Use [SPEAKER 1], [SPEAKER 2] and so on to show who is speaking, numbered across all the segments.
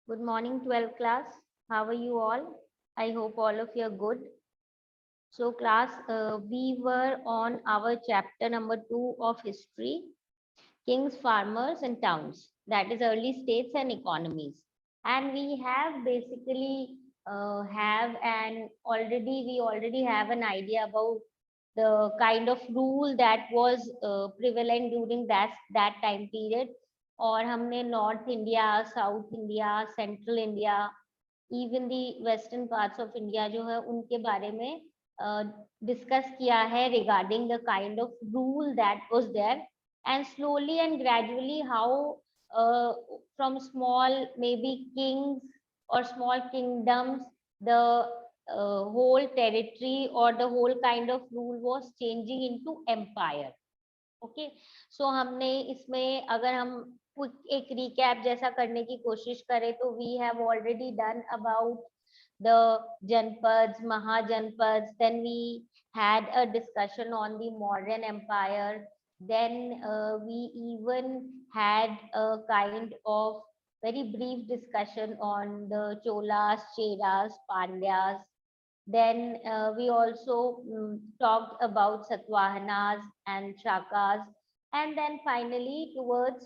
[SPEAKER 1] Good morning, 12th class. How are you all? I hope all of you are good. So, class, we were on our chapter number 2 of history, kings, farmers, and towns. That is early states and economies. And we have basically we already have an idea about the kind of rule that was prevalent during that time period. और हमने north India, south India, central India, even the western parts of India जो है उनके बारे में discuss किया है regarding the kind of rule that was there and slowly and gradually how from small maybe kings or small kingdoms the whole territory or the whole kind of rule was changing into empire. Okay, so हमने इसमें अगर हम एक recap जैसा करने की कोशिश करें तो we have already done about the Janpads, Mahajanpads, then we had a discussion on the modern empire. Then we even had a kind of very brief discussion on the Cholas, Cheras, Pandyas. Then we also talked about Satavahanas and Shakas. And then finally, towards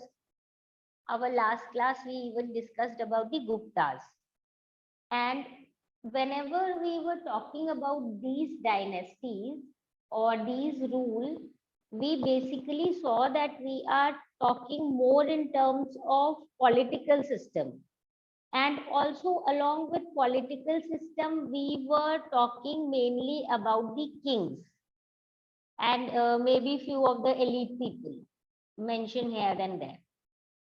[SPEAKER 1] our last class, we even discussed about the Guptas. And whenever we were talking about these dynasties or these rules, we basically saw that we are talking more in terms of political system. And also along with political system, we were talking mainly about the kings and maybe few of the elite people mentioned here and there.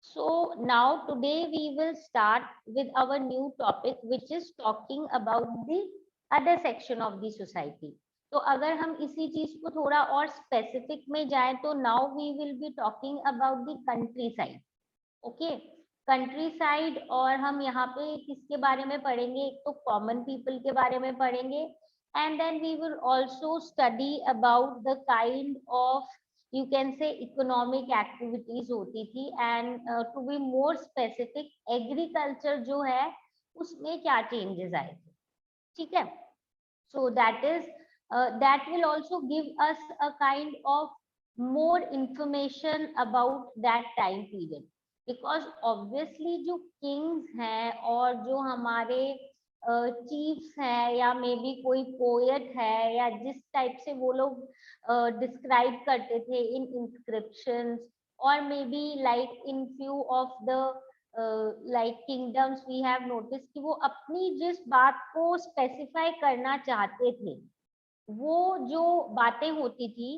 [SPEAKER 1] So now today we will start with our new topic, which is talking about the other section of the society. तो अगर हम इसी चीज को थोड़ा और specific में जाए तो now we will be talking about the countryside. Okay, countryside. और हम यहाँ पे किसके बारे में पढ़ेंगे? एक तो कॉमन पीपल के बारे में पढ़ेंगे and then we will also study about the kind of you can say economic activities होती थी and to be more specific agriculture जो है उसमें क्या चेंजेस आए थे. ठीक है, so that is that will also give us a kind of more information about that time period, because obviously जो kings हैं और जो हमारे चीफ्स हैं या मे बी कोई पोएट है या जिस टाइप से वो लोग डिस्क्राइब करते थे इन इंस्क्रिप्शंस और maybe like in few of the like kingdoms we have notice कि वो अपनी जिस बात को स्पेसिफाई करना चाहते थे वो जो बातें होती थी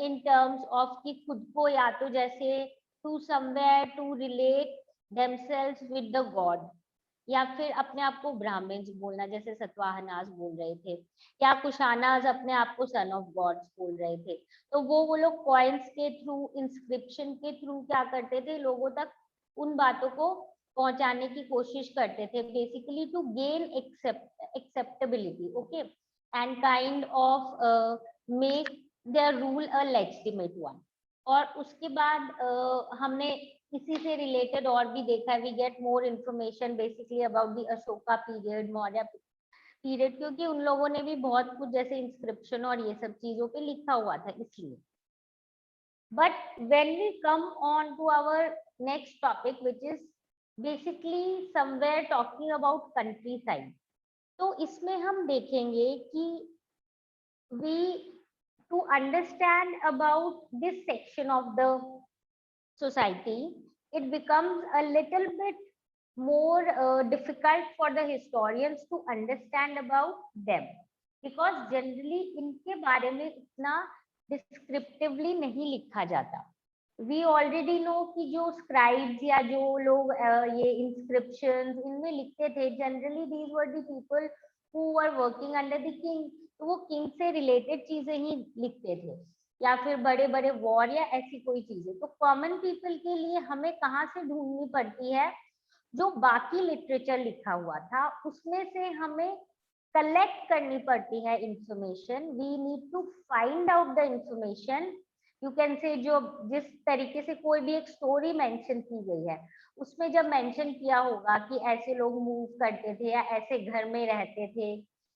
[SPEAKER 1] इन टर्म्स ऑफ कि खुद को या तो जैसे to somewhere to relate themselves with the god या फिर अपने आप को ब्राह्मण्स बोलना जैसे सतवाहनास बोल रहे थे या कुशानास अपने आप को सन ऑफ गॉड्स बोल रहे थे. तो वो लोग कॉइन्स के थ्रू इंस्क्रिप्शन के थ्रू क्या करते थे, लोगों तक उन बातों को पहुंचाने की कोशिश करते थे basically to gain acceptability. Okay, and kind of make their rule a legitimate one. और उसके बाद हमने इसी से रिलेटेड और भी देखा, we get more information basically about the Ashoka period, Maurya period, क्योंकि उन लोगों ने भी बहुत कुछ जैसे इंस्क्रिप्शन और ये सब चीजों पे लिखा हुआ था इसलिए. But when we come on to our next topic which is basically somewhere talking about countryside, तो इसमें हम देखेंगे कि we to understand about this section of the society, it becomes a little bit more difficult for the historians to understand about them, because generally इनके बारे में इतना descriptively नहीं लिखा जाता. We already know कि जो scribes या जो लोग ये inscriptions इनमें लिखते थे, generally these were the people who were working under the king. तो वो किंग से रिलेटेड चीजें ही लिखते थे या फिर बड़े बड़े वॉर या ऐसी कोई चीजें. तो कॉमन पीपल के लिए हमें कहाँ से ढूंढनी पड़ती है? जो बाकी लिटरेचर लिखा हुआ था उसमें से हमें कलेक्ट करनी पड़ती है information. We need to find out the information. You can say जो जिस तरीके से कोई भी एक स्टोरी मेंशन की गई है उसमें जब मेंशन किया होगा कि ऐसे लोग मूव करते थे या ऐसे घर में रहते थे,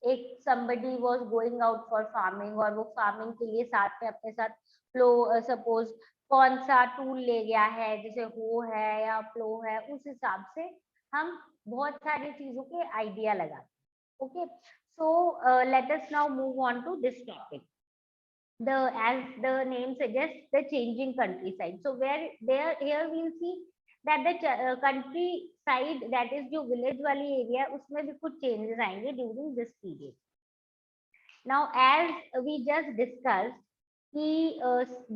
[SPEAKER 1] एक somebody was going out for farming और वो फार्मिंग के लिए साथ में अपने साथ फ्लो, सपोज कौन सा टूल ले गया है, जैसे हो है या फ्लो है, उस हिसाब से हम बहुत सारी चीजों के आइडिया लगाते हैं। Okay, so let us now move on to this topic. The, as the name suggests, the changing countryside. So where there here we'll see that the countryside, that is जो village वाली area, उसमें भी कुछ changes आएंगे during this period. Now as we just discussed कि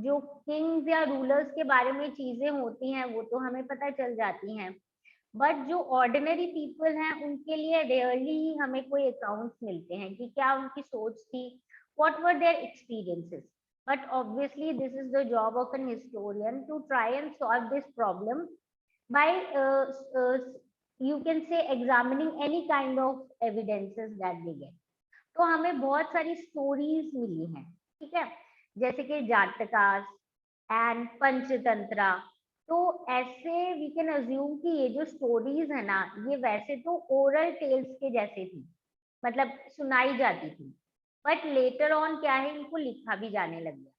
[SPEAKER 1] जो kings या rulers के बारे में चीजें होती हैं वो तो हमें पता चल जाती हैं, बट जो ऑर्डिनरी पीपल हैं उनके लिए रेयरली ही हमें कोई अकाउंट्स मिलते हैं कि क्या उनकी सोच थी, what were their experiences. But obviously this is the job of an historian to try and solve this problem by uh, you can say examining any kind of evidences that they get. तो हमें बहुत सारी stories मिली हैं, ठीक है, जैसे कि जाटकास and Panchatantra. तो ऐसे वी कैन अज्यूम कि ये जो स्टोरीज है ना, ये वैसे तो ओरल टेल्स के जैसे थी, मतलब सुनाई जाती थी, बट लेटर ऑन क्या है, इनको लिखा भी जाने लग गया।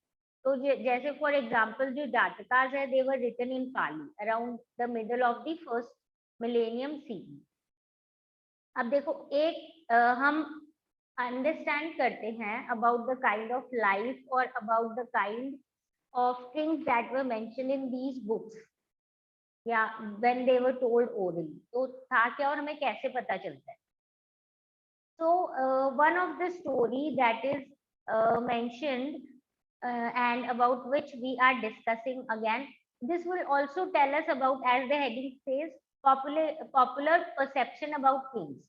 [SPEAKER 1] तो जैसे फॉर एग्जांपल जो जातकास है, they were written in Pali around the middle of the first millennium CE. अब देखो एक हम अंडरस्टैंड करते हैं about the kind of life और about the kind of things that were mentioned in these books या when they were told orally, तो था क्या और हमें कैसे पता चलता है। So one of the story that is mentioned and about which we are discussing again, this will also tell us about, as the heading says, popular perception about kings,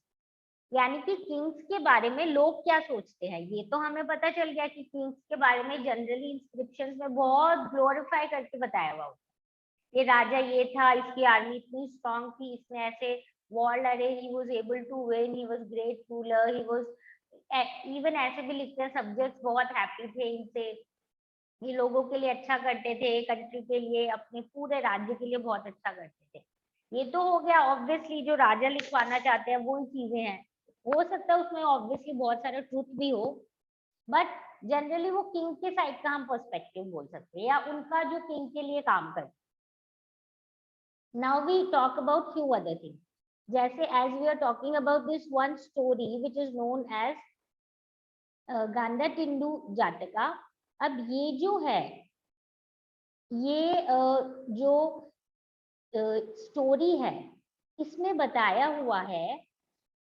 [SPEAKER 1] यानी कि किंग्स के बारे में लोग क्या सोचते हैं। ये तो हमें पता चल गया कि किंग्स के बारे में जनरली इंस्क्रिप्शंस में बहुत ग्लोरीफाई करके बताया हुआ होता है, ये राजा ये था, इसकी आर्मी इतनी स्ट्रांग थी, इसने ऐसे वॉर लड़े, he was able to win, he was great ruler, he was even ऐसे भी लिखते हैं सब्जेक्ट्स बहुत हैप्पी थे इनसे, ये लोगों के लिए अच्छा करते थे, कंट्री के लिए, अपने पूरे राज्य के लिए बहुत अच्छा करते थे। ये तो हो गया ऑब्वियसली जो राजा लिखवाना चाहते हैं वही चीजें हैं, हो सकता है उसमें ऑब्वियसली बहुत सारा ट्रूथ भी हो, बट जनरली वो किंग के साइड का हम पर्सपेक्टिव बोल सकते हैं या उनका जो किंग के लिए काम करते। Now we talk about few other things, जैसे as we are talking about this one story which is known as Gandhatindu Jataka. अब ये जो है, ये जो स्टोरी है, इसमें बताया हुआ है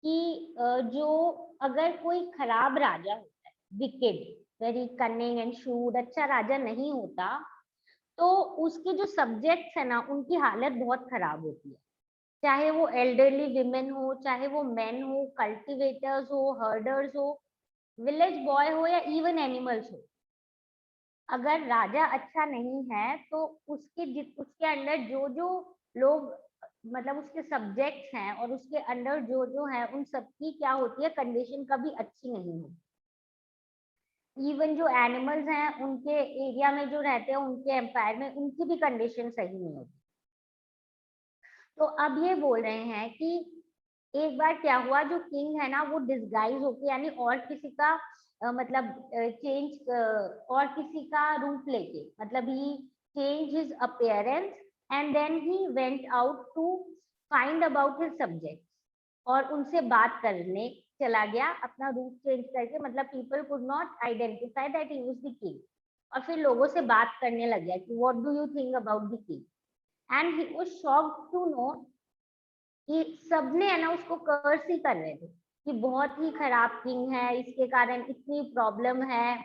[SPEAKER 1] कि जो अगर कोई खराब राजा होता है, wicked, very cunning and should, अच्छा राजा नहीं होता, तो उसके जो सब्जेक्ट्स है ना, उनकी हालत बहुत खराब होती है, चाहे वो एल्डरली विमेन हो, चाहे वो मेन हो, कल्टिवेटर्स हो, हर्डर्स हो, विलेज बॉय हो या इवन एनिमल्स हो। अगर राजा अच्छा नहीं है तो उसके अंडर जो जो लोग, मतलब उसके सब्जेक्ट्स हैं और उसके अंडर जो जो है, उन सबकी क्या होती है, कंडीशन कभी अच्छी नहीं होती। इवन जो एनिमल्स हैं उनके एरिया में जो रहते हैं, उनके एम्पायर में, उनकी भी कंडीशन सही नहीं होती। तो अब ये बोल रहे हैं कि एक बार क्या हुआ, जो किंग है ना वो डिस्गाइज होके, यानी और किसी का मतलब चेंज और किसी का रूप लेके, मतलब ही change his appearance and then he went out to find about his subject, और उनसे बात करने चला गया अपना रूप चेंज करके, मतलब people could not identify that he was the king, और फिर लोगों से बात करने लग गया कि what do you think about the king, and he was shocked to know कि सबने है ना उसको कर्स ही कर रहे थे कि बहुत ही खराब किंग है, इसके कारण इतनी प्रॉब्लम है,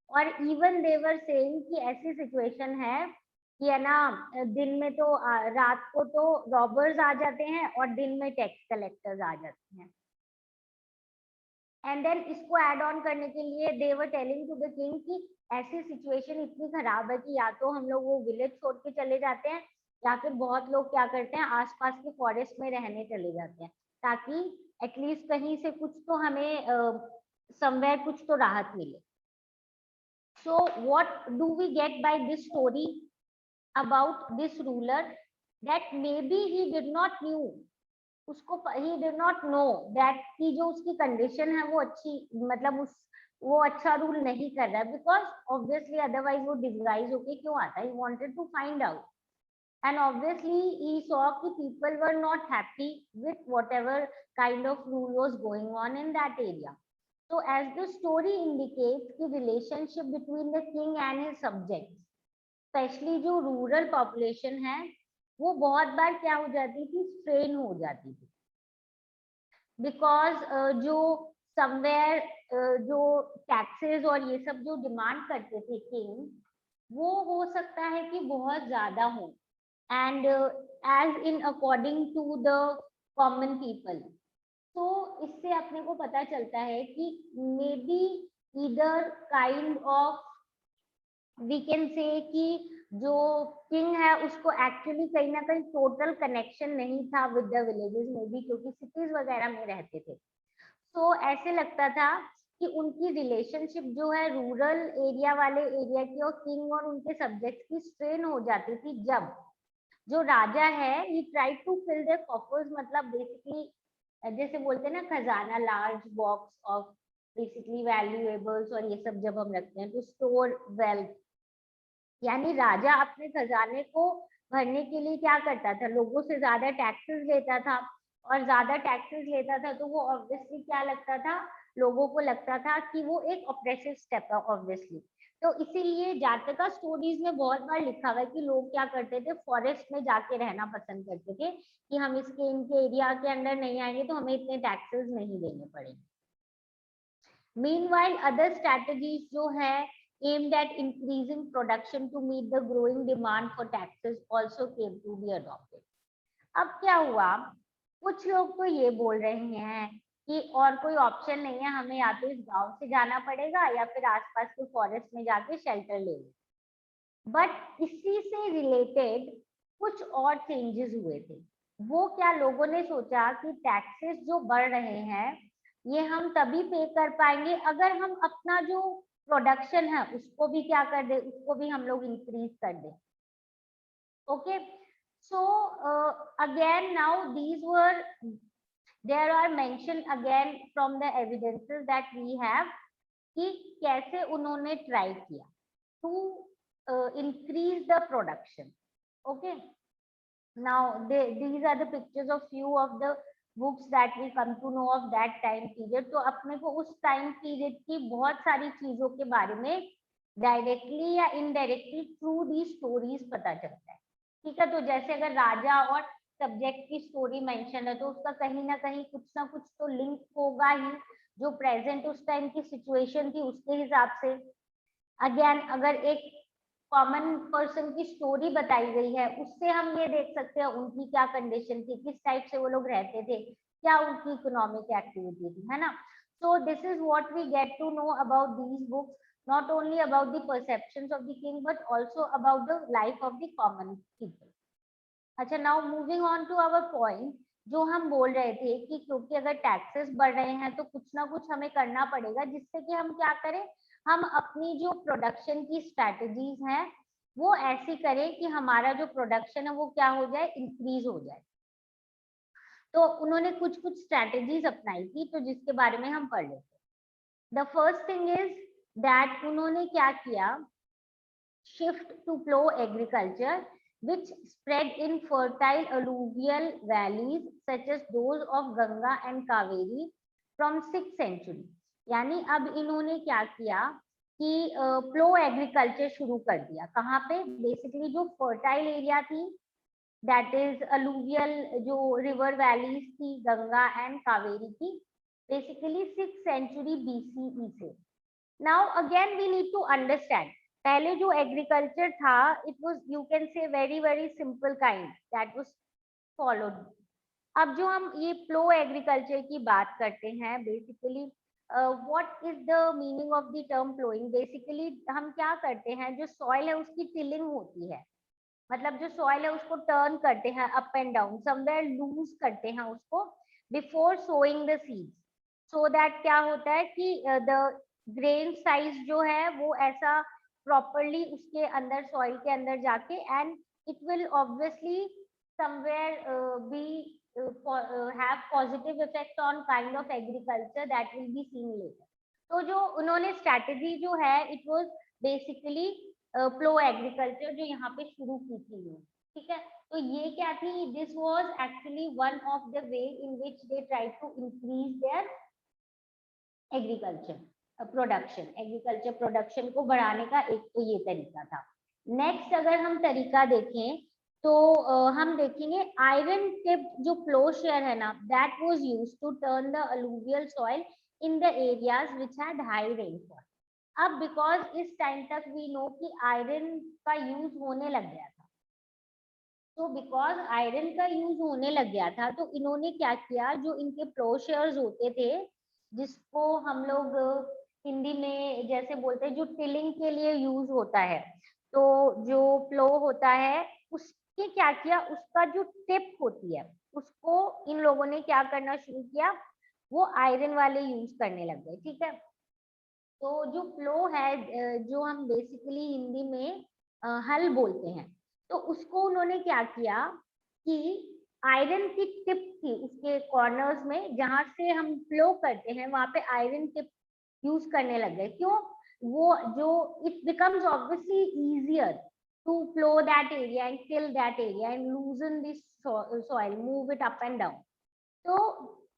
[SPEAKER 1] और इवन देवर सेइंग कि ऐसी सिचुएशन है कि है ना, दिन में तो रात को तो रॉबर्स आ जाते हैं और दिन में टैक्स कलेक्टर्स आ जाते हैं। एंड देन इसको ऐड ऑन करने के लिए they were telling to the king कि ऐसी सिचुएशन इतनी खराब है कि या तो हम लोग वो विलेज छोड़ के चले जाते हैं, या फिर बहुत लोग क्या करते हैं, आसपास के फॉरेस्ट में रहने चले जाते हैं, ताकि एटलीस्ट कहीं से कुछ तो हमें समवेयर कुछ तो राहत मिले। So what do we get by this story about this ruler, that maybe he did not knew, उसको he did not know that कि जो उसकी कंडीशन है वो अच्छी, मतलब उस वो अच्छा रूल नहीं कर रहा है, बिकॉज ऑब्वियसली अदरवाइज वो डिस्गाइज होके क्यों आता है, he wanted to find out. And obviously he saw that people were not happy with whatever kind of rule was going on in that area. So as the story indicates, the relationship between the king and his subjects, specially जो rural population है, वो बहुत बार क्या हो जाती थी, strain हो जाती थी, बिकॉज जो समवेयर जो टैक्सेस और ये सब जो डिमांड करते थे किंग, वो हो सकता है कि बहुत ज्यादा हो, and as in according to the common people. तो इससे अपने को पता चलता है कि maybe either kind of we can say कि जो किंग है उसको एक्चुअली कहीं ना कहीं टोटल कनेक्शन नहीं था विद द विलेजेस में भी, क्योंकि सिटीज वगैरह में रहते थे. तो ऐसे लगता था कि उनकी रिलेशनशिप जो है रूरल एरिया वाले एरिया की और किंग और उनके सब्जेक्ट्स की स्ट्रेन हो जाती थी, जब जो राजा है he try to fill their coffers, मतलब बेसिकली जैसे बोलते हैं ना खजाना, large box of basically valuables और ये सब जब हम रखते हैं तो स्टोर वेल्थ, यानी राजा अपने खजाने को भरने के लिए क्या करता था, लोगों से ज्यादा टैक्सेस लेता था, और ज्यादा टैक्सेस लेता था तो वो ऑब्वियसली क्या लगता था, लोगों को लगता था कि वो एक ऑप्रेसिव स्टेप है ऑब्वियसली. तो इसीलिए जातका स्टोरीज में बहुत बार लिखा हुआ है कि लोग क्या करते थे, फॉरेस्ट में जाके रहना पसंद करते थे कि हम इसके इनके एरिया के अंदर नहीं आएंगे तो हमें इतने टैक्सेस नहीं देने पड़ेंगे. मीनवाइल अदर स्ट्रैटेजीज जो है aimed at increasing production to meet the growing demand for taxes also came to be adopted. अब क्या हुआ, कुछ लोग तो ये बोल रहे हैं कि और कोई ऑप्शन नहीं है, हमें या तो इस गांव से जाना पड़ेगा या फिर आसपास के फॉरेस्ट में जाके शेल्टर ले लें. बट इसी से रिलेटेड कुछ और चेंजेस हुए थे. वो क्या, लोगों ने सोचा कि टैक्सेस जो बढ़ रहे हैं ये हम तभी पे कर पाएंगे अगर हम अपना जो प्रोडक्शन है उसको भी क्या कर दे, उसको भी हम लोग इंक्रीज कर दे. Okay, so again now these were there are mention again from the evidences that we have कि कैसे उन्होंने ट्राई किया to increase the production. Okay, now these are the pictures of few of the books that we come to know of that time period. तो अपने को उस time period की बहुत सारी चीजों के बारे में डायरेक्टली या इनडायरेक्टली थ्रू दी स्टोरीज पता चलता है. ठीक है, तो जैसे अगर राजा और सब्जेक्ट की स्टोरी मेंशन है तो उसका कहीं ना कहीं कुछ ना कुछ तो लिंक होगा ही, जो प्रेजेंट उस टाइम की सिचुएशन थी उसके हिसाब से. अगेन अगर एक कॉमन पर्सन की स्टोरी बताई गई है उससे हम ये देख सकते हैं उनकी क्या कंडीशन थी, किस टाइप से वो लोग रहते थे, क्या उनकी इकोनॉमिक एक्टिविटी थी, है ना. So this is what we get to know about these books, not only about the perceptions of the king but also about the life of the common people. अच्छा, now moving on to our point, जो हम बोल रहे थे कि क्योंकि अगर taxes बढ़ रहे हैं तो कुछ ना कुछ हमें करना पड़ेगा जिससे कि हम क्या करें, हम अपनी जो प्रोडक्शन की स्ट्रैटेजीज हैं वो ऐसी करें कि हमारा जो प्रोडक्शन है वो क्या हो जाए, इंक्रीज हो जाए. तो उन्होंने कुछ कुछ स्ट्रैटेजीज अपनाई थी, तो जिसके बारे में हम पढ़ लेते. The first thing is that उन्होंने क्या किया, shift to plough agriculture which spread in fertile alluvial valleys such as those of Ganga and Kaveri from 6th century. यानी अब इन्होंने क्या किया कि प्लो एग्रीकल्चर शुरू कर दिया. कहाँ पे, बेसिकली जो फर्टाइल एरिया थी, दैट इज अलूवियल जो रिवर वैलीज थी गंगा एंड कावेरी की, बेसिकली 6th century BCE से. Now again we need to understand, पहले जो एग्रीकल्चर था it was you can say very very simple kind that was followed. अब जो हम ये प्लो एग्रीकल्चर की बात करते हैं, basically what is the meaning of the term ploughing. Basically हम क्या करते हैं, जो सॉइल है उसकी टिलिंग होती है, मतलब जो सॉइल है उसको टर्न करते हैं up and down, somewhere loose करते हैं उसको before sowing the seeds, so that क्या होता है कि द ग्रेन साइज जो है वो ऐसा प्रॉपरली उसके अंदर सॉइल के अंदर जाके, and it will obviously somewhere have positive effect on kind of agriculture that will be seen later. तो जो उन्होंने स्ट्रैटेजी जो है it was basically plough agriculture जो यहाँ पे शुरू की थी, ठीक है। तो ये क्या थी, this was actually one of the way in which they try to increase their agriculture production, agriculture production को बढ़ाने का एक तो ये तरीका था। नेक्स्ट अगर हम तरीका देखें तो हम देखेंगे आयरन टिप जो प्लो शेयर है ना, that was used to turn the alluvial soil in the areas which had high rainfall. अब बिकॉज इस टाइम तक वी नो कि आयरन का यूज होने लग गया था, तो बिकॉज आयरन का यूज होने लग गया था तो इन्होंने क्या किया, जो इनके प्लो शेयर्स होते थे जिसको हम लोग हिंदी में जैसे बोलते हैं जो टिलिंग के लिए यूज होता है, तो जो प्लो होता है उसके क्या किया, उसका जो टिप होती है उसको इन लोगों ने क्या करना शुरू किया, वो आयरन वाले यूज करने लग गए, ठीक है। तो जो प्लो है जो हम बेसिकली हिंदी में हल बोलते हैं, तो उसको उन्होंने क्या किया कि आयरन की टिप थी उसके कॉर्नर्स में, जहां से हम फ्लो करते हैं वहां पे आयरन टिप यूज करने लग गए। क्यों, वो जो it becomes obviously easier to plough that area and till that area and loosen this soil, move it up and down. तो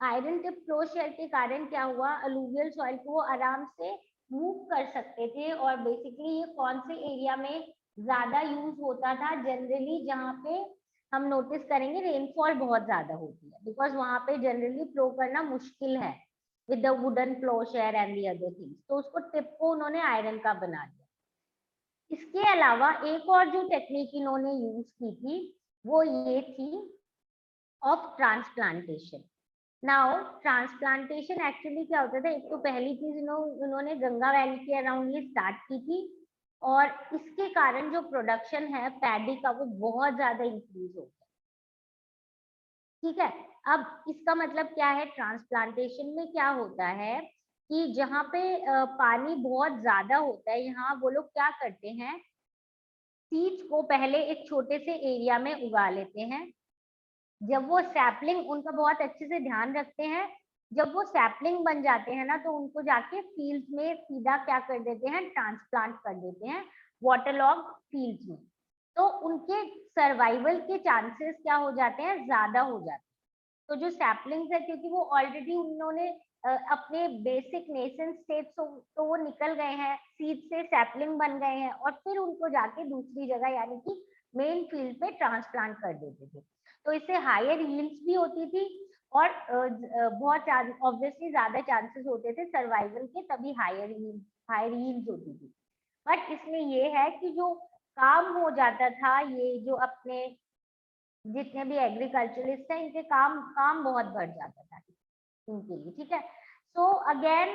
[SPEAKER 1] आयरन टिप फ्लो शेयर के कारण क्या हुआ, अलूवियल सॉइल को वो आराम से मूव कर सकते थे। और बेसिकली ये कौन से एरिया में ज्यादा यूज होता था, जनरली जहाँ पे हम नोटिस करेंगे रेनफॉल बहुत ज्यादा होती है, बिकॉज वहां पे जनरली फ्लो करना मुश्किल है with the wooden flow share and the other things, तो उसको टिप को उन्होंने आयरन का बना दिया। इसके अलावा एक और जो टेक्निक इन्होंने यूज की थी वो ये थी of transplantation. Now transplantation actually क्या होता था, एक तो पहली चीज इन्होंने गंगा वैली के अराउंड ये स्टार्ट की थी और इसके कारण जो प्रोडक्शन है पैडी का वो बहुत ज्यादा इंक्रीज हो गया, ठीक है। अब इसका मतलब क्या है, ट्रांसप्लांटेशन में क्या होता है कि जहाँ पे पानी बहुत ज्यादा होता है, यहाँ वो लोग क्या करते हैं, सीड्स को पहले एक छोटे से एरिया में उगा लेते हैं। जब वो सैपलिंग, उनका बहुत अच्छे से ध्यान रखते हैं, जब वो सैपलिंग बन जाते हैं ना तो उनको जाके फील्ड में सीधा क्या कर देते हैं, ट्रांसप्लांट कर देते हैं वाटरलॉग फील्ड में। तो उनके सर्वाइवल के चांसेस क्या हो जाते हैं, ज्यादा हो जाते हैं। तो जो सैपलिंग्स है, क्योंकि वो ऑलरेडी उन्होंने अपने बेसिक नेशन स्टेट तो वो निकल गए हैं, सीड से सैपलिंग बन गए हैं और फिर उनको जाके दूसरी जगह यानी कि मेन फील्ड पे ट्रांसप्लांट कर देते थे। तो इससे हायर यील्ड्स भी होती थी और बहुत ऑब्वियसली ज्यादा चांसेस होते थे सर्वाइवल के, तभी हायर यील्ड्स होती थी। बट इसमें ये है कि जो काम हो जाता था, ये जो अपने जितने भी एग्रीकल्चरिस्ट हैं इनके काम बहुत बढ़ जाता था इनके लिए, ठीक है। So again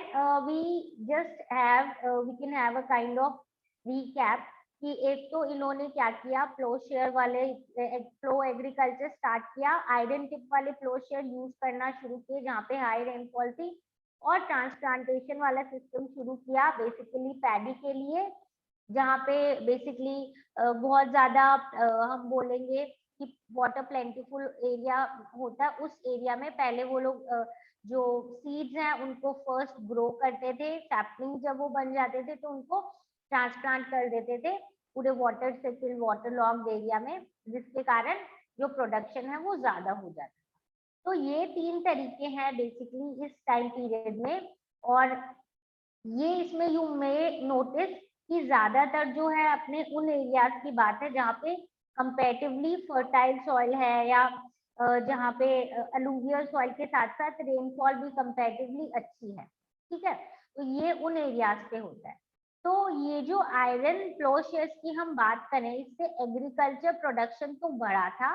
[SPEAKER 1] we just have we can have a kind of recap कि एक तो इन्होंने क्या किया, फ्लो शेयर वाले फ्लो एग्रीकल्चर स्टार्ट किया, आयरन टिप वाले फ्लो शेयर यूज करना शुरू किए जहाँ पे हाई रेनफॉल थी, और ट्रांसप्लांटेशन वाला सिस्टम शुरू किया बेसिकली पैडी के लिए, जहाँ पे बेसिकली बहुत ज्यादा हम बोलेंगे कि वाटर प्लेंटीफुल एरिया होता है, उस एरिया में पहले वो लोग जो सीड्स हैं उनको फर्स्ट ग्रो करते थे, सैपलिंग जब वो बन जाते थे तो उनको ट्रांसप्लांट कर देते थे पूरे वाटर से फिर वाटर लॉग्ड एरिया में, जिसके कारण जो प्रोडक्शन है वो ज्यादा हो जाता है। तो ये 3 तरीके हैं बेसिकली इस टाइम पीरियड में, और ये इसमें यू मे नोटिस कि ज्यादातर जो है अपने उन एरियाज की बात है जहाँ पे कंपेरेटिवली फर्टाइल सॉइल है, या जहाँ पे अलूवियल सॉइल के साथ साथ रेनफॉल भी कंपेरेटिवली अच्छी है, ठीक है। तो ये उन एरियाज पे होता है। तो ये जो आयरन फ्लो शेयर्स की हम बात करें, इससे एग्रीकल्चर प्रोडक्शन तो बढ़ा था,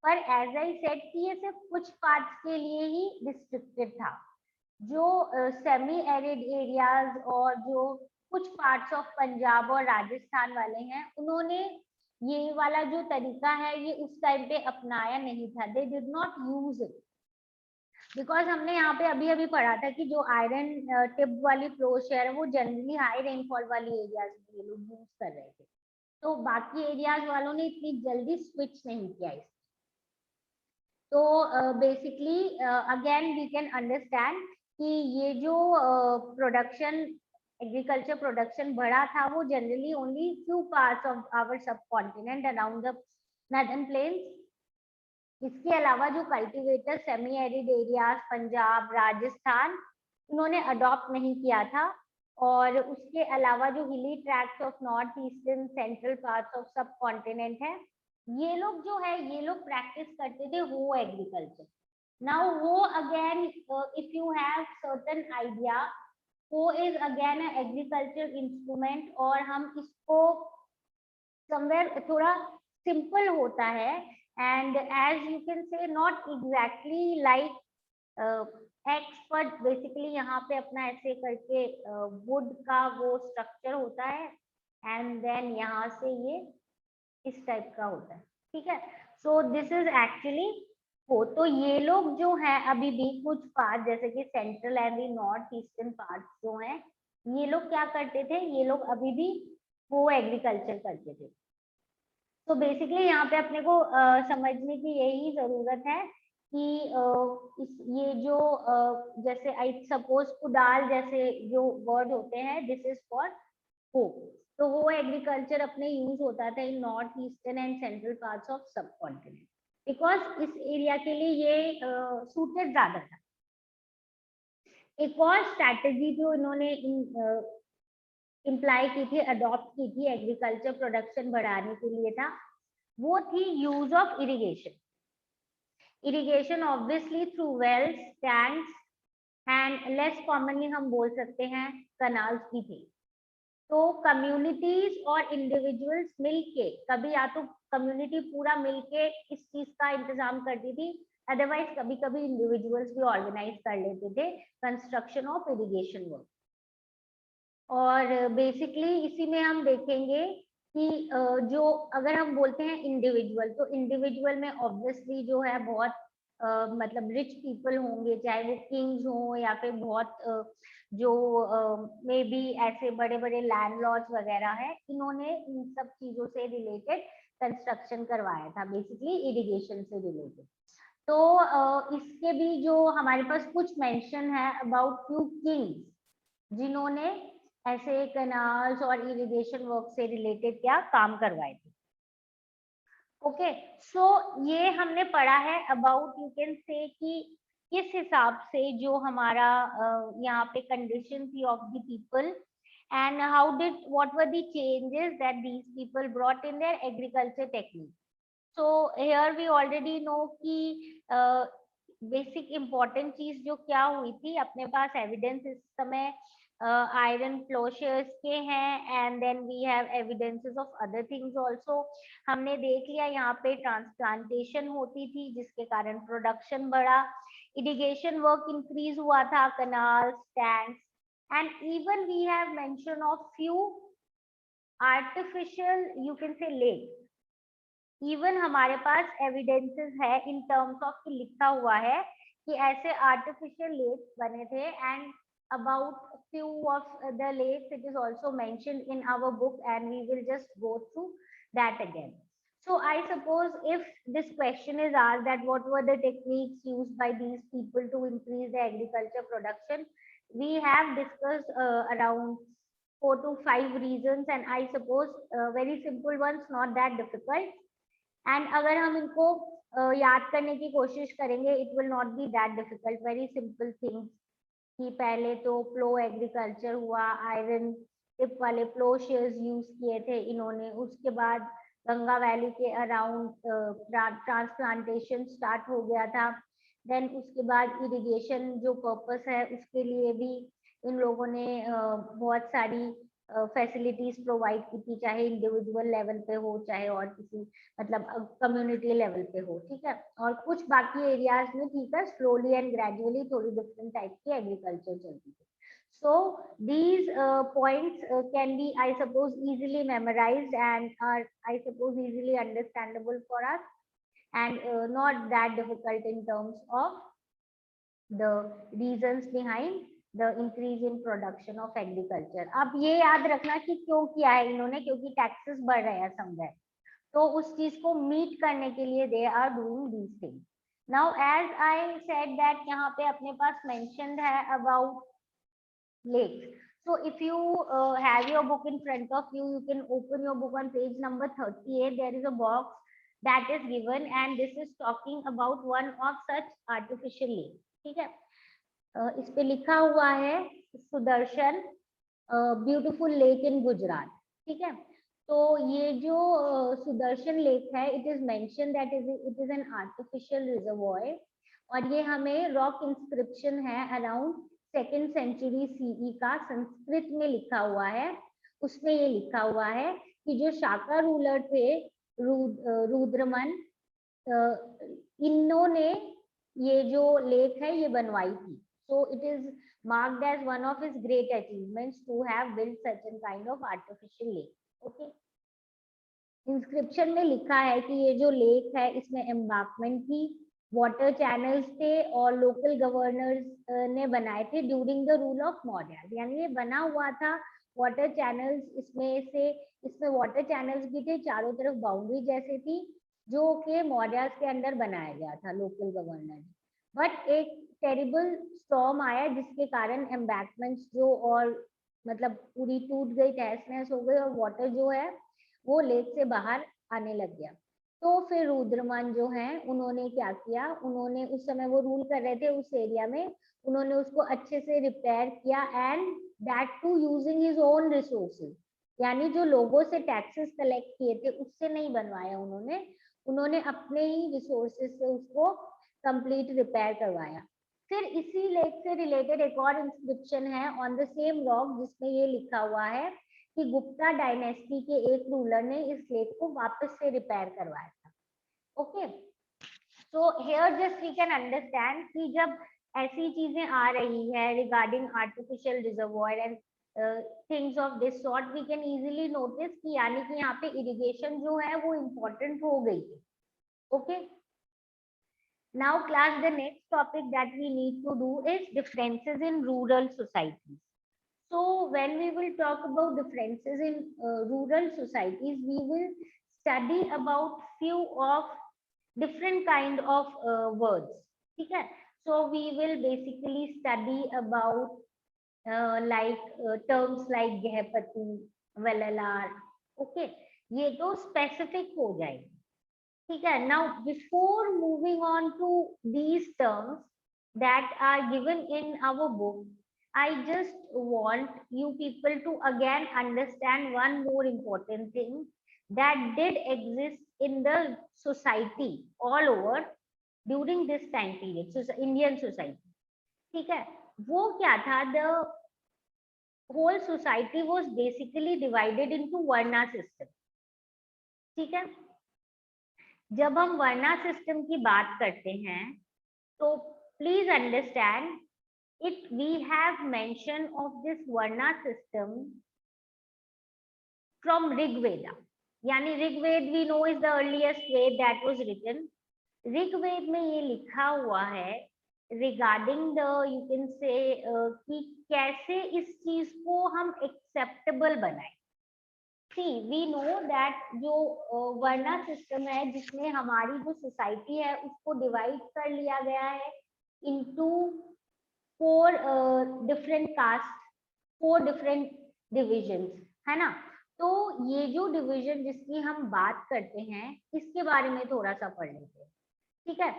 [SPEAKER 1] पर एज आई सेड कि ये सिर्फ कुछ पार्ट्स के लिए ही रिस्ट्रिक्टेड था। जो सेमी एरिड एरियाज और जो कुछ पार्ट्स ऑफ पंजाब और राजस्थान वाले हैं, उन्होंने ये वाला जो तरीका है ये उस टाइम पे अपनाया नहीं था, they did not use it, because हमने यहाँ पे अभी अभी पढ़ा था कि जो आयरन टिप वाली फ्लो शेयर है वो जनरली हाई रेनफॉल वाली एरियाज में ये लोग यूज कर रहे थे, तो बाकी एरियाज वालों ने इतनी जल्दी स्विच नहीं किया इस। तो basically again we can understand कि ये जो प्रोडक्शन एग्रीकल्चर प्रोडक्शन बढ़ा था वो generally only few parts of our subcontinent around the northern plains. इसके अलावा जो cultivator semi arid areas Punjab Rajasthan इन्होंने अडॉप्ट नहीं किया था, और उसके अलावा जो हिली tract of north eastern central parts of सब कॉन्टिनेंट है, ये लोग जो है ये लोग प्रैक्टिस करते थे हो एग्रीकल्चर। नाउ वो again if you have certain idea, वो इज अगेन एग्रीकल्चर इंस्ट्रूमेंट, और हम इसको समवेयर थोड़ा सिंपल होता है, and as you can say not exactly like expert. Basically यहाँ पे अपना ऐसे करके वुड का वो स्ट्रक्चर होता है, एंड देन यहाँ से ये इस टाइप का होता है, ठीक है। सो दिस इज एक्चुअली हो, तो ये लोग जो है अभी भी कुछ पार्ट जैसे कि central and north eastern part जो है, ये लोग क्या करते थे, ये लोग अभी भी वो एग्रीकल्चर करते थे। तो बेसिकली यहाँ पे अपने को समझने की यही जरूरत है कि ये जो जैसे आई सपोज कुदाल जैसे जो वर्ड होते हैं, दिस इज फॉर हो। तो वो एग्रीकल्चर अपने यूज होता था in north eastern and central parts of subcontinent, because इस एरिया के लिए ये सूटेड ज्यादा था। एक और स्ट्रैटेजी जो इन्होंने इम्प्लाई की थी, अडॉप्ट की थी एग्रीकल्चर प्रोडक्शन बढ़ाने के लिए था, वो थी use of irrigation. Irrigation obviously through wells, tanks and less commonly हम बोल सकते हैं कनाल्स भी थे। तो कम्युनिटीज और इंडिविजुअल्स मिलके, कभी या तो कम्युनिटी पूरा मिलके इस चीज का इंतजाम करती थी, अदरवाइज कभी कभी इंडिविजुअल्स भी ऑर्गेनाइज कर लेते थे कंस्ट्रक्शन ऑफ इरिगेशन वर्क। और बेसिकली इसी में हम देखेंगे कि जो अगर हम बोलते हैं इंडिविजुअल, तो इंडिविजुअल में ऑब्वियसली जो है बहुत मतलब रिच पीपल होंगे, चाहे वो किंग्स हो या फिर बहुत जो मे बी ऐसे बड़े बड़े लैंडलॉर्ड्स वगैरह है, इन्होंने इन सब चीजों से रिलेटेड कंस्ट्रक्शन करवाया था, बेसिकली इरिगेशन से रिलेटेड। तो इसके भी जो हमारे पास कुछ मेंशन है अबाउट फ्यू किंग्स जिन्होंने ऐसे कैनाल्स और इरिगेशन वर्क से रिलेटेड क्या काम करवाए थे। ओके, सो ये हमने पढ़ा है अबाउट, यू कैन से कि किस हिसाब से जो हमारा यहाँ पे कंडीशन थी of the people, and how did what were the changes that these people brought in their agriculture technique. So here we already know कि बेसिक इम्पोर्टेंट चीज जो क्या हुई थी, अपने पास एविडेंस इस समय आयरन प्लोशर्स के हैं, and then we have evidences of other things also. हमने देख लिया यहाँ पे ट्रांसप्लांटेशन होती थी जिसके कारण प्रोडक्शन बढ़ा, इरिगेशन वर्क इंक्रीज हुआ था, canals, tanks, and even we have mention of few artificial you can say lake. Even हमारे पास एविडेंसेस है इन टर्म्स ऑफ लिखा हुआ है कि ऐसे आर्टिफिशियल लेक्स बने थे, and about few of the lakes it is also mentioned in our book, and we will just go through that again. So I suppose if this question is asked that what were the techniques used by these people to increase the agriculture production, we have discussed around 4 to 5 reasons, and I suppose very simple ones, not that difficult. And अगर हम इनको याद करने की कोशिश करेंगे, it will not be that difficult, very simple things. कि पहले तो प्लो एग्रीकल्चर हुआ, आयरन टिप वाले प्लो शेयर्स यूज किए थे इन्होंने, उसके बाद गंगा वैली के अराउंड ट्रांसप्लांटेशन स्टार्ट हो गया था, देन उसके बाद इरिगेशन जो पर्पस है उसके लिए भी इन लोगों ने बहुत सारी फैसिलिटीज प्रोवाइड की थी, चाहे इंडिविजुअल लेवल पे हो चाहे और किसी मतलब कम्युनिटी लेवल पे हो, ठीक है। और कुछ बाकी एरियाज में ठीक है स्लोली एंड ग्रेजुअली थोड़ी डिफरेंट टाइप की एग्रीकल्चर चलती थी। So these points can be, I suppose, easily memorized and are, I suppose, easily understandable for us, and not that difficult in terms of the reasons behind the increase in production of agriculture. अब ये याद रखना कि क्यों किया है इन्होंने, क्योंकि टैक्सेस बढ़ रहे हैं समवेयर, तो उस चीज को मीट करने के लिए they are doing these things. Now as I said that यहाँ पे अपने पास मेंशन्ड है about lakes. So if you have your book in front of you, you can open your book on page number 38. There is a box that is given and this is talking about one of such artificial lake. ठीक है, इस पे लिखा हुआ है Sudarshan beautiful lake in Gujarat. ठीक है, तो ये जो सुदर्शन लेक है, it is mention that it is an artificial reservoir और ये हमें रॉक इंस्क्रिप्शन है अराउंड 2nd सेंचुरी सीई का, संस्कृत में लिखा हुआ है. उसमें ये लिखा हुआ है कि जो शाका रूलर थे रुद्रमन, इन्होंने ये जो लेक है ये बनवाई थी. So it is marked as one of his great achievements to have built such a kind of artificial lake. Okay. Inscription में लिखा है कि ये जो लेक है इसमें एम्बार्कमेंट थी, वाटर चैनल्स थे और लोकल गवर्नर्स ने बनाए थे during the rule of Maurya. यानी ये बना हुआ था वाटर चैनल्स, इसमें वाटर चैनल्स भी थे, चारों तरफ बाउंड्री जैसे थी जो कि मौर्य के अंडर बनाया गया था लोकल गवर्नर. बट एक टेरिबल स्टॉर्म आया जिसके कारण एम्बैंकमेंट्स जो और मतलब पूरी टूट गई, तहस नहस हो गई और वाटर जो है वो लेक से बाहर आने लग गया. तो फिर रुद्रमन जो हैं उन्होंने क्या किया, उन्होंने उस समय वो रूल कर रहे थे उस एरिया में, उन्होंने उसको अच्छे से रिपेयर किया and that too using his own resources. यानी जो लोगों से टैक्सेस कलेक्ट किए थे उससे नहीं बनवाया उन्होंने अपने ही रिसोर्सेज से उसको कंप्लीट रिपेयर करवाया. फिर इसी लेक से रिलेटेड एक और इंस्क्रिप्शन है ऑन द सेम रॉक जिसमें ये लिखा हुआ है कि गुप्ता डायनेस्टी के एक रूलर ने इस लेक को वापस से रिपेयर करवाया था. Okay, so here just we can understand कि जब ऐसी चीजें आ रही है regarding artificial reservoir and things of this sort, we can easily notice कि यानी कि यहाँ पे इरिगेशन जो है वो इम्पोर्टेंट हो गई है. Okay, now class, the next topic that we need to do is differences in rural societies. So when we will talk about differences in rural societies, we will study about few of different kind of words. ठीक है, so we will basically study about terms like गहपति, वललार. Okay, ये तो specific हो जाएगी. ठीक है, now before moving on to these terms that are given in our book, I just want you people to again understand one more important thing that did exist in the society all over during this time period, so Indian society. ठीक है, वो क्या था, the whole society was basically divided into varna system. ठीक है, जब हम वर्णा सिस्टम की बात करते हैं तो please understand it, we have mention of this varna system from Rigveda. यानी Rigveda we know is the earliest Veda that was written. Rigveda में ये लिखा हुआ है regarding the, you can say कि कैसे इस चीज को हम एक्सेप्टेबल बनाए. See, we know that जो वर्णा सिस्टम है जिसमें हमारी जो सोसाइटी है उसको डिवाइड कर लिया गया है into 4 different caste, 4 different divisions, है ना. तो ये जो डिवीजन जिसकी हम बात करते हैं इसके बारे में थोड़ा सा पढ़ लेते हैं. ठीक है,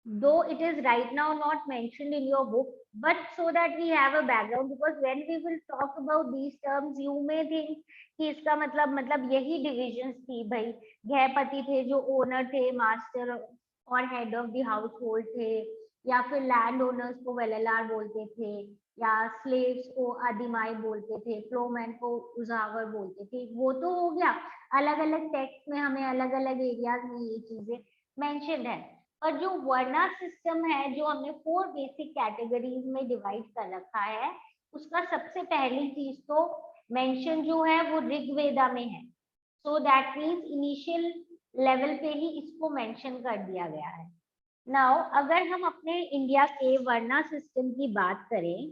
[SPEAKER 1] though it is right now not mentioned in your book, but so that we have a background, because when we will talk about these terms you may think कि इसका मतलब यही डिविजन्स थी भाई. गृहपति थे जो ओनर थे, मास्टर और head of the house hold थे, या फिर लैंड ओनर्स को वेललार बोलते थे, या स्लेव्स को आदिमाई बोलते थे, फ्लोमैन को उजावर बोलते थे. वो तो हो गया, अलग अलग टेक्स्ट में हमें अलग अलग एरियाज में ये चीजें मेंशन है. और जो वर्णा सिस्टम है जो हमने 4 बेसिक कैटेगरीज में डिवाइड कर रखा है, उसका सबसे पहली चीज तो मेंशन जो है वो ऋग्वेदा में है. So that means initial level पे ही इसको मेंशन कर दिया गया है. नाउ अगर हम अपने इंडिया के वर्णा सिस्टम की बात करें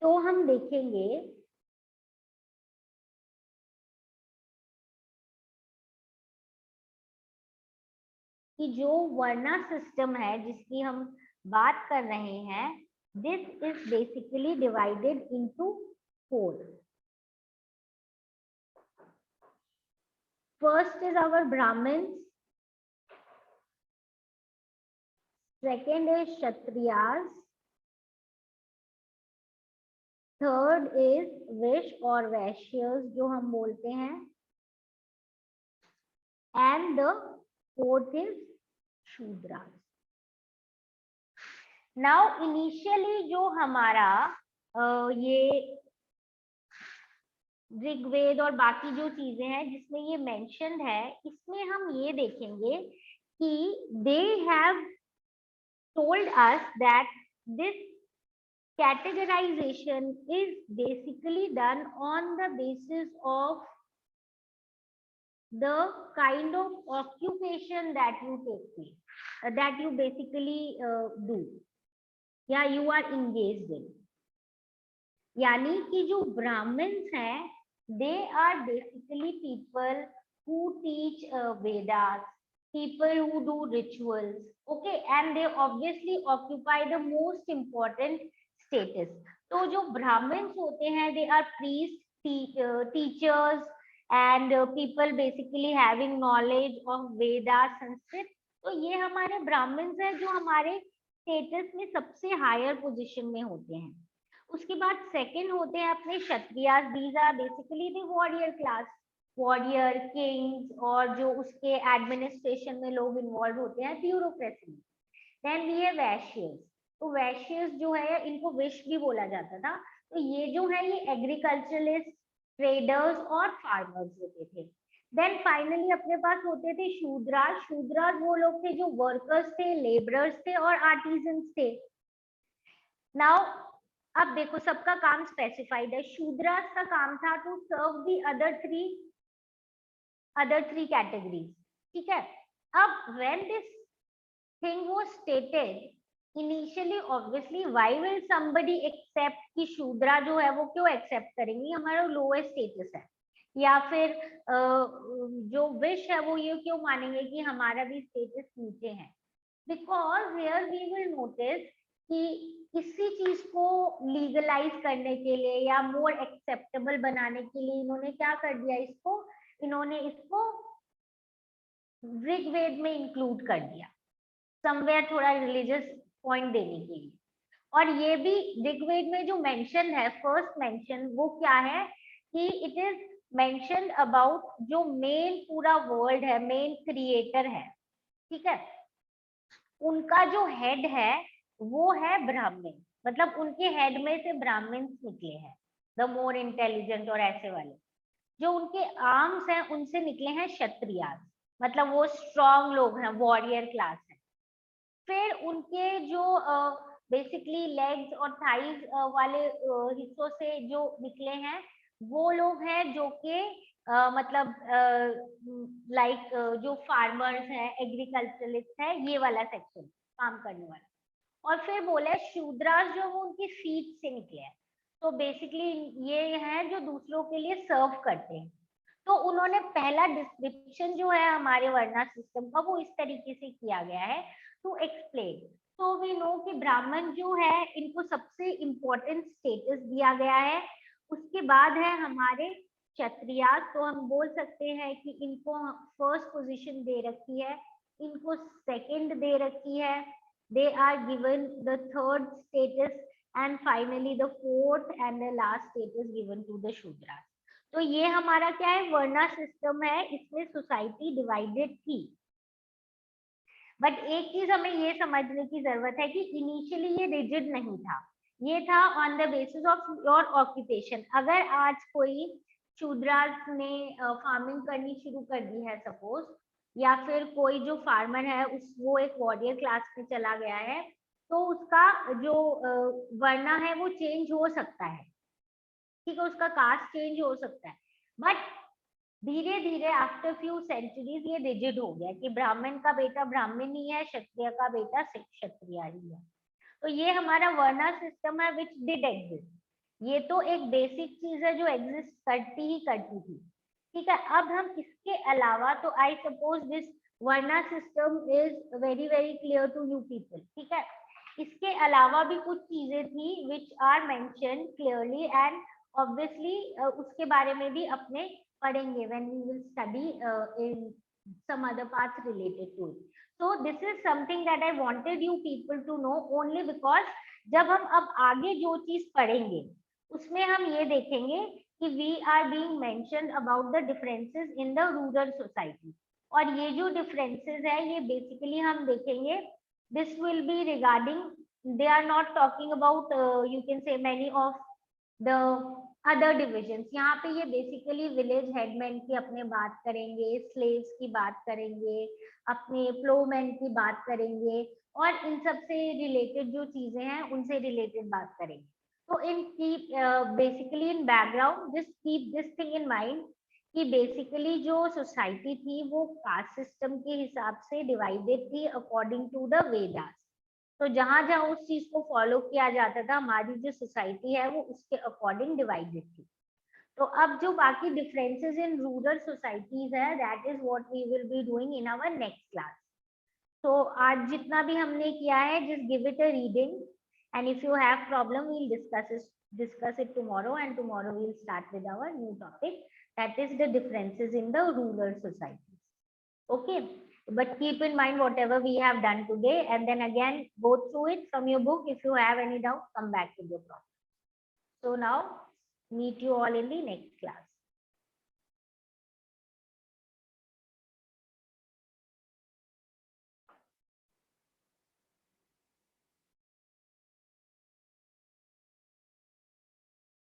[SPEAKER 1] तो हम देखेंगे कि जो वर्णा सिस्टम है जिसकी हम बात कर रहे हैं, this is basically divided into 4. First is our Brahmins, second is Kshatriyas, third is Vaishya और वैश्यस जो हम बोलते हैं, and the fourth is Shudras. Now initially जो हमारा ये ऋग्वेद और बाकी जो चीजें हैं जिसमें ये मेंशन्ड है, इसमें हम ये देखेंगे कि they have told us that this categorization is basically done on the basis of the kind of occupation that you take place, that you basically do, या you are engaged in. यानी कि जो ब्राह्मण्स हैं, they are basically people who teach Vedas, people who do rituals, okay, and they obviously occupy the most important status. तो जो Brahmins होते हैं, they are priests, teachers and people basically having knowledge of Vedas, Sanskrit. तो ये हमारे Brahmins हैं जो हमारे स्टेटस में सबसे हायर पोजीशन में होते हैं. उसके बाद सेकंड होते हैं अपने Kshatriyas. These are basically the warrior class, warrior, kings और जो उसके एडमिनिस्ट्रेशन में लोग इन्वॉल्व होते हैं, ब्यूरोक्रेसी में. देन वी है वैश्यस. तो वैश्यस जो है, इनको विश भी बोला जाता था. तो ये जो है ये एग्रीकल्चरलिस्ट, ट्रेडर्स और फार्मर्स होते थे. देन फाइनली अपने पास होते थे शूद्रास. शूद्रास वो लोग थे जो वर्कर्स थे, लेबरर्स थे और आर्टिजन्स थे. नाउ अब देखो सबका काम स्पेसिफाइड है. शूद्रास का काम था to serve the other three categories. ठीक है. अब when this thing was stated initially, obviously why will somebody accept कि शूद्रा जो है वो क्यों एक्सेप्ट करेंगे, हमारा लोएस्ट स्टेटस है. या फिर जो विश है वो ये क्यों मानेंगे कि हमारा भी स्टेटस नीचे है. Because here we will notice कि इसी चीज को लीगलाइज करने के लिए या मोर एक्सेप्टेबल बनाने के लिए इन्होंने क्या कर दिया, इन्होंने इसको ऋग्वेद में इंक्लूड कर दिया, समवेयर थोड़ा रिलीजियस पॉइंट देने के लिए. और ये भी ऋग्वेद में जो मेंशन है, फर्स्ट मेंशन, वो क्या है कि इट इज मेंशन अबाउट जो मेन पूरा वर्ल्ड है, मेन क्रिएटर है. ठीक है. उनका जो हेड है वो है ब्राह्मण, मतलब उनके हेड में से ब्राह्मण निकले हैं, द मोर इंटेलिजेंट और ऐसे वाले. जो उनके आर्म्स हैं उनसे निकले हैं क्षत्रियास, मतलब वो स्ट्रॉन्ग लोग हैं, वॉरियर क्लास है. फिर उनके जो बेसिकली लेग्स और थाइज वाले हिस्सों से जो निकले हैं वो लोग हैं जो कि मतलब लाइक जो फार्मर्स हैं, एग्रीकल्चरलिस्ट है, ये वाला सेक्शन काम करने वाला. और फिर बोले शूद्रास जो वो उनकी फीट से निकले हैं. तो बेसिकली ये हैं जो दूसरों के लिए सर्व करते हैं. तो उन्होंने पहला डिस्क्रिप्शन जो है हमारे वर्णा सिस्टम का वो इस तरीके से किया गया है टू एक्सप्लेन. तो वी नो कि ब्राह्मण जो है इनको सबसे इम्पोर्टेंट स्टेटस दिया गया है. उसके बाद है हमारे क्षत्रियास. तो हम बोल सकते हैं कि इनको फर्स्ट पोजीशन दे रखी है, इनको सेकंड दे रखी है. They are given the third status and finally the fourth and the last status given to the Shudras. तो ये हमारा क्या है, वर्णा सिस्टम है. इसमें सोसाइटी डिवाइडेड थी. बट एक चीज हमें ये समझने की जरूरत है कि इनिशियली ये रिजिड नहीं था, ये था on the basis of your occupation. अगर आज कोई शूद्रास ने फार्मिंग करनी शुरू कर दी है सपोज, या फिर कोई जो फार्मर है वो एक वॉरियर क्लास में चला गया है, तो उसका जो वर्णा है वो चेंज हो सकता है. ठीक है, उसका कास्ट चेंज हो सकता है. बट धीरे धीरे आफ्टर फ्यू सेंचुरीज ये रिजिड हो गया कि ब्राह्मण का बेटा ब्राह्मण ही है, क्षत्रिय का बेटा क्षत्रिय ही है. तो ये हमारा वर्णा सिस्टम है विच डिड एग्जिस्ट. ये तो एक बेसिक चीज है जो एग्जिस्ट करती ही करती थी. ठीक है. अब हम इसके अलावा, तो I suppose this varna system is very very clear to you people, ठीक है। इसके अलावा भी कुछ चीजें थी which are mention clearly and obviously उसके बारे में भी अपने पढ़ेंगे when we will study in some other parts related to it. So this is something that I wanted you people to know only because जब हम अब आगे जो चीज पढ़ेंगे उसमें हम ये देखेंगे कि we are being mentioned about the differences in the rural society, और ये जो differences है ये basically हम देखेंगे this will be regarding, they are not talking about you can say many of the other divisions. यहाँ पे ये बेसिकली विलेज हेडमैन की अपने बात करेंगे, स्लेव्स की बात करेंगे, अपने प्लोमैन की बात करेंगे, और इन सब से रिलेटेड जो चीजें हैं उनसे रिलेटेड बात करेंगे। तो in keep basically in background just keep this thing in mind कि बेसिकली जो सोसाइटी थी वो कास्ट सिस्टम के हिसाब से डिवाइडेड थी अकॉर्डिंग टू द वेदास। तो जहां जहां उस चीज को फॉलो किया जाता था हमारी जो सोसाइटी है वो उसके अकॉर्डिंग डिवाइडेड थी। तो अब जो बाकी डिफरेंसेस इन रूरल सोसाइटीज है that is what we will be doing in our next class. तो आज जितना भी हमने किया है just give it a reading and if you have problem we will discuss it tomorrow, and tomorrow we'll start with our new topic, that is the differences in the rural societies. Okay, but keep in mind whatever we have done today, and then again go through it from your book. If you have any doubt, come back to the problem. So now meet you all in the next class.